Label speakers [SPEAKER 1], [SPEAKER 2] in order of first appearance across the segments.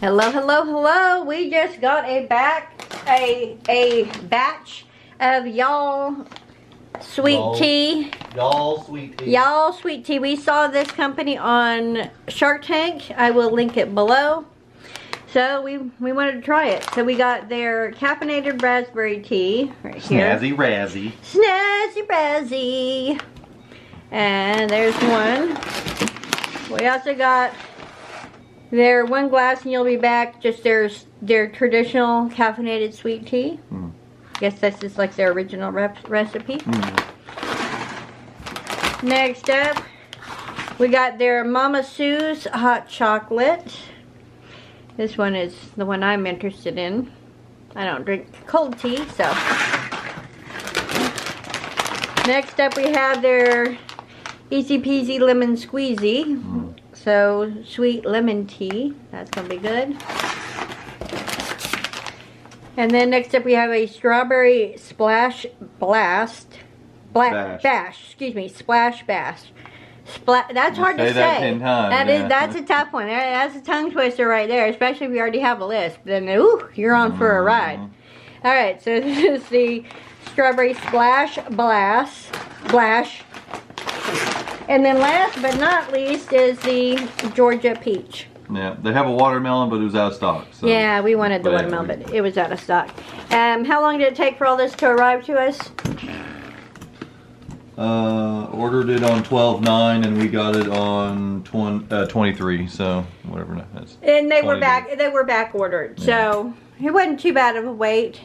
[SPEAKER 1] Hello, hello, hello. We just got a batch of y'all sweet tea.
[SPEAKER 2] Y'all sweet tea.
[SPEAKER 1] Y'all sweet tea. We saw this company on Shark Tank. I will link it below. So we wanted to try it. So we got their caffeinated raspberry tea right here.
[SPEAKER 2] Snazzy Razzy.
[SPEAKER 1] Snazzy Razzy. And there's one. We also got their one glass and you'll be back. Just their traditional caffeinated sweet tea. Guess this is like their original recipe. Next up, we got their Mama Sue's hot chocolate. This one is the one I'm interested in. I don't drink cold tea, so. Next up, we have their Easy Peasy Lemon Squeezy. So, sweet lemon tea. That's going to be good. And then next up, we have a strawberry splash bash. Excuse me, splash bash. That's hard to say.
[SPEAKER 2] That 10 times,
[SPEAKER 1] That's a tough one. That's a tongue twister right there, especially if you already have a list. Then, ooh, you're on for a ride. All right, so this is the strawberry splash splash. And then last but not least is the Georgia peach.
[SPEAKER 2] Yeah, they have a watermelon, but it was out of stock. So.
[SPEAKER 1] Yeah, we wanted the watermelon, but it was out of stock. How long did it take for all this to arrive to us?
[SPEAKER 2] Ordered it on 12/9 and we got it on 23, so whatever that is.
[SPEAKER 1] And they were back ordered, so it wasn't too bad of a wait.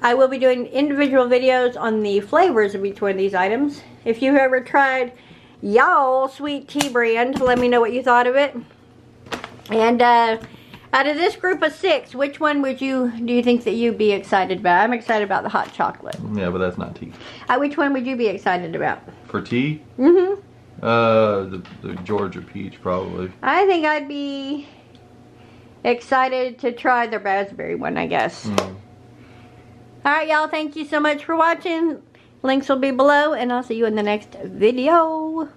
[SPEAKER 1] I will be doing individual videos on the flavors of each one of these items. If you've ever tried y'all sweet tea brand, let me know what you thought of it. And out of this group of 6, which one do you think that you'd be excited about? I'm excited about the hot chocolate.
[SPEAKER 2] Yeah, but that's not tea.
[SPEAKER 1] Which one would you be excited about?
[SPEAKER 2] For tea? The Georgia peach, probably.
[SPEAKER 1] I think I'd be excited to try the raspberry one, I guess. Alright, y'all. Thank you so much for watching. Links will be below, and I'll see you in the next video.